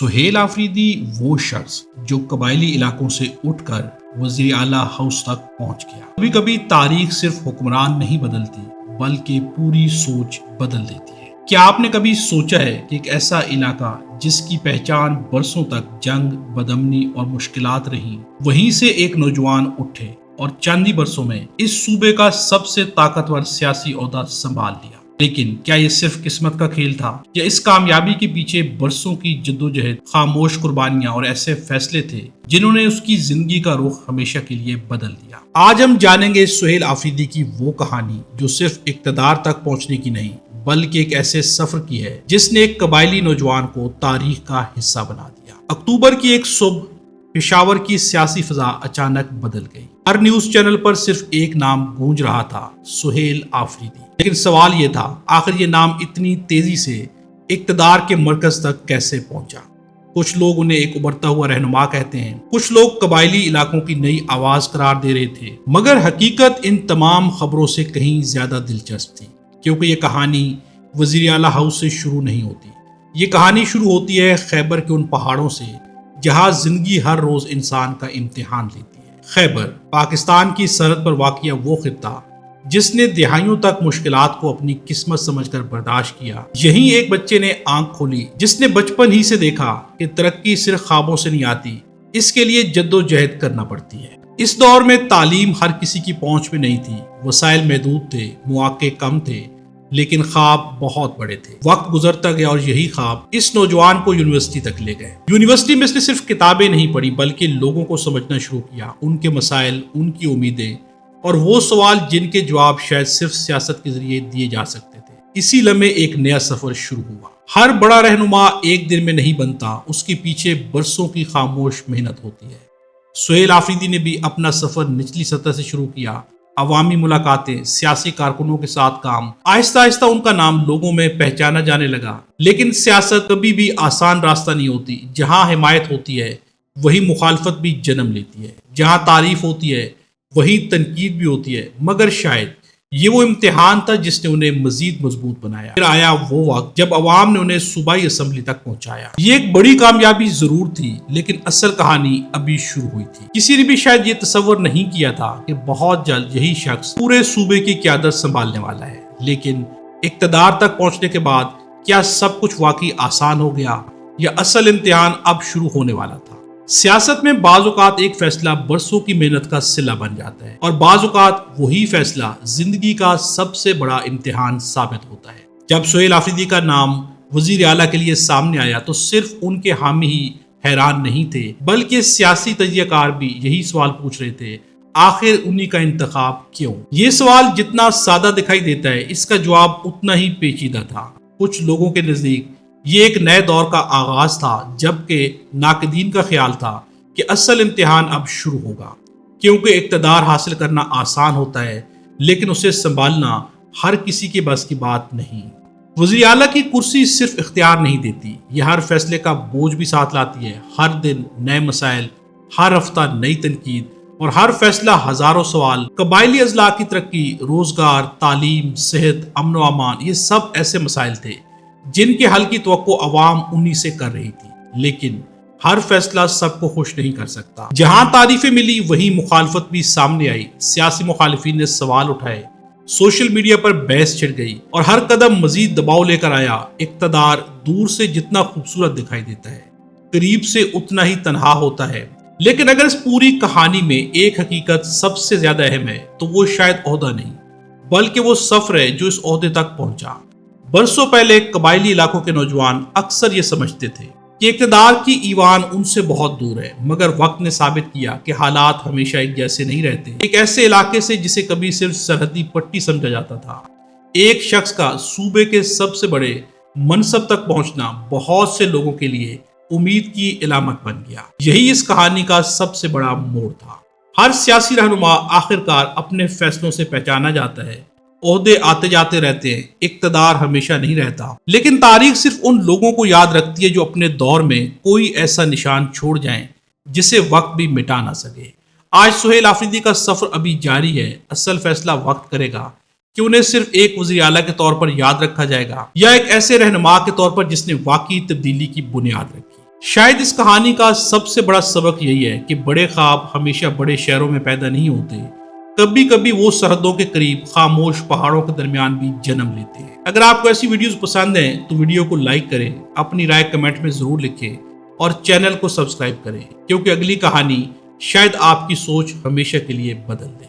سہیل آفریدی وہ شخص جو قبائلی علاقوں سے اٹھ کر وزیر اعلیٰ ہاؤس تک پہنچ گیا۔ کبھی کبھی تاریخ صرف حکمران نہیں بدلتی بلکہ پوری سوچ بدل دیتی ہے۔ کیا آپ نے کبھی سوچا ہے کہ ایک ایسا علاقہ جس کی پہچان برسوں تک جنگ، بدامنی اور مشکلات رہیں، وہیں سے ایک نوجوان اٹھے اور چند ہی برسوں میں اس صوبے کا سب سے طاقتور سیاسی عہدہ سنبھال لیا؟ لیکن کیا یہ صرف قسمت کا کھیل تھا یا اس کامیابی کے پیچھے برسوں کی جدوجہد، خاموش قربانیاں اور ایسے فیصلے تھے جنہوں نے اس کی زندگی کا رخ ہمیشہ کے لیے بدل دیا؟ آج ہم جانیں گے سہیل آفریدی کی وہ کہانی جو صرف اقتدار تک پہنچنے کی نہیں بلکہ ایک ایسے سفر کی ہے جس نے ایک قبائلی نوجوان کو تاریخ کا حصہ بنا دیا۔ اکتوبر کی ایک صبح پشاور کی سیاسی فضا اچانک بدل گئی۔ ہر نیوز چینل پر صرف ایک نام گونج رہا تھا، سہیل آفریدی۔ لیکن سوال یہ تھا، آخر یہ نام اتنی تیزی سے اقتدار کے مرکز تک کیسے پہنچا؟ کچھ لوگ انہیں ایک ابھرتا ہوا رہنما کہتے ہیں، کچھ لوگ قبائلی علاقوں کی نئی آواز قرار دے رہے تھے، مگر حقیقت ان تمام خبروں سے کہیں زیادہ دلچسپ تھی، کیونکہ یہ کہانی وزیر اعلیٰ ہاؤس سے شروع نہیں ہوتی۔ یہ کہانی شروع ہوتی ہے خیبر کے ان پہاڑوں سے جہاں زندگی ہر روز انسان کا امتحان لیتی ہے۔ خیبر پاکستان کی سرحد پر واقع وہ خطہ جس نے دہائیوں تک مشکلات کو اپنی قسمت سمجھ کر برداشت کیا۔ یہیں ایک بچے نے آنکھ کھولی جس نے بچپن ہی سے دیکھا کہ ترقی صرف خوابوں سے نہیں آتی، اس کے لیے جد و جہد کرنا پڑتی ہے۔ اس دور میں تعلیم ہر کسی کی پہنچ میں نہیں تھی، وسائل محدود تھے، مواقع کم تھے، لیکن خواب بہت بڑے تھے۔ وقت گزرتا گیا اور یہی خواب اس نوجوان کو یونیورسٹی تک لے گئے۔ یونیورسٹی میں اس نے صرف کتابیں نہیں پڑھی بلکہ لوگوں کو سمجھنا شروع کیا، ان کے مسائل، ان کی امیدیں اور وہ سوال جن کے جواب شاید صرف سیاست کے ذریعے دیے جا سکتے تھے۔ اسی لمحے ایک نیا سفر شروع ہوا۔ ہر بڑا رہنما ایک دن میں نہیں بنتا، اس کے پیچھے برسوں کی خاموش محنت ہوتی ہے۔ سہیل آفریدی نے بھی اپنا سفر نچلی سطح سے شروع کیا، عوامی ملاقاتیں، سیاسی کارکنوں کے ساتھ کام۔ آہستہ آہستہ ان کا نام لوگوں میں پہچانا جانے لگا۔ لیکن سیاست کبھی بھی آسان راستہ نہیں ہوتی۔ جہاں حمایت ہوتی ہے وہی مخالفت بھی جنم لیتی ہے، جہاں تعریف ہوتی ہے وہی تنقید بھی ہوتی ہے، مگر شاید یہ وہ امتحان تھا جس نے انہیں مزید مضبوط بنایا۔ پھر آیا وہ وقت جب عوام نے انہیں صوبائی اسمبلی تک پہنچایا۔ یہ ایک بڑی کامیابی ضرور تھی، لیکن اصل کہانی ابھی شروع ہوئی تھی۔ کسی نے بھی شاید یہ تصور نہیں کیا تھا کہ بہت جلد یہی شخص پورے صوبے کی قیادت سنبھالنے والا ہے۔ لیکن اقتدار تک پہنچنے کے بعد کیا سب کچھ واقعی آسان ہو گیا یا اصل امتحان اب شروع ہونے والا تھا؟ سیاست میں بعض اوقات ایک فیصلہ برسوں کی محنت کا صلہ بن جاتا ہے اور بعض اوقات وہی فیصلہ زندگی کا سب سے بڑا امتحان ثابت ہوتا ہے۔ جب سہیل آفریدی کا نام وزیر اعلیٰ کے لیے سامنے آیا تو صرف ان کے حامی ہی حیران نہیں تھے بلکہ سیاسی تجزیہ کار بھی یہی سوال پوچھ رہے تھے، آخر انہی کا انتخاب کیوں؟ یہ سوال جتنا سادہ دکھائی دیتا ہے، اس کا جواب اتنا ہی پیچیدہ تھا۔ کچھ لوگوں کے نزدیک یہ ایک نئے دور کا آغاز تھا، جبکہ ناقدین کا خیال تھا کہ اصل امتحان اب شروع ہوگا، کیونکہ اقتدار حاصل کرنا آسان ہوتا ہے لیکن اسے سنبھالنا ہر کسی کے بس کی بات نہیں۔ وزیر اعلیٰ کی کرسی صرف اختیار نہیں دیتی، یہ ہر فیصلے کا بوجھ بھی ساتھ لاتی ہے۔ ہر دن نئے مسائل، ہر ہفتہ نئی تنقید اور ہر فیصلہ ہزاروں سوال۔ قبائلی اضلاع کی ترقی، روزگار، تعلیم، صحت، امن و امان، یہ سب ایسے مسائل تھے جن کے حل کی توقع عوام انہی سے کر رہی تھی، لیکن ہر فیصلہ سب کو خوش نہیں کر سکتا۔ جہاں تعریفیں ملی وہیں مخالفت بھی سامنے آئی، سیاسی مخالفین نے سوال اٹھائے، سوشل میڈیا پر بحث چھڑ گئی اور ہر قدم مزید دباؤ لے کر آیا۔ اقتدار دور سے جتنا خوبصورت دکھائی دیتا ہے، قریب سے اتنا ہی تنہا ہوتا ہے۔ لیکن اگر اس پوری کہانی میں ایک حقیقت سب سے زیادہ اہم ہے تو وہ شاید عہدہ نہیں بلکہ وہ سفر ہے جو اس عہدے تک پہنچا۔ برسوں پہلے قبائلی علاقوں کے نوجوان اکثر یہ سمجھتے تھے کہ اقتدار کی ایوان ان سے بہت دور ہے، مگر وقت نے ثابت کیا کہ حالات ہمیشہ ایک جیسے نہیں رہتے۔ ایک ایسے علاقے سے جسے کبھی صرف سرحدی پٹی سمجھا جاتا تھا، ایک شخص کا صوبے کے سب سے بڑے منصب تک پہنچنا بہت سے لوگوں کے لیے امید کی علامت بن گیا۔ یہی اس کہانی کا سب سے بڑا موڑ تھا۔ ہر سیاسی رہنما آخرکار اپنے فیصلوں سے پہچانا جاتا ہے، عہدے آتے جاتے رہتے ہیں، اقتدار ہمیشہ نہیں رہتا، لیکن تاریخ صرف ان لوگوں کو یاد رکھتی ہے جو اپنے دور میں کوئی ایسا نشان چھوڑ جائیں جسے وقت بھی مٹا نہ سکے۔ آج سہیل آفریدی کا سفر ابھی جاری ہے۔ اصل فیصلہ وقت کرے گا کہ انہیں صرف ایک وزیر اعلیٰ کے طور پر یاد رکھا جائے گا یا ایک ایسے رہنما کے طور پر جس نے واقعی تبدیلی کی بنیاد رکھی۔ شاید اس کہانی کا سب سے بڑا سبق یہی ہے کہ بڑے خواب ہمیشہ بڑے شہروں میں پیدا نہیں ہوتے، کبھی کبھی وہ سرحدوں کے قریب خاموش پہاڑوں کے درمیان بھی جنم لیتے ہیں۔ اگر آپ کو ایسی ویڈیوز پسند ہیں تو ویڈیو کو لائک کریں، اپنی رائے کمنٹ میں ضرور لکھیں اور چینل کو سبسکرائب کریں، کیونکہ اگلی کہانی شاید آپ کی سوچ ہمیشہ کے لیے بدل دے۔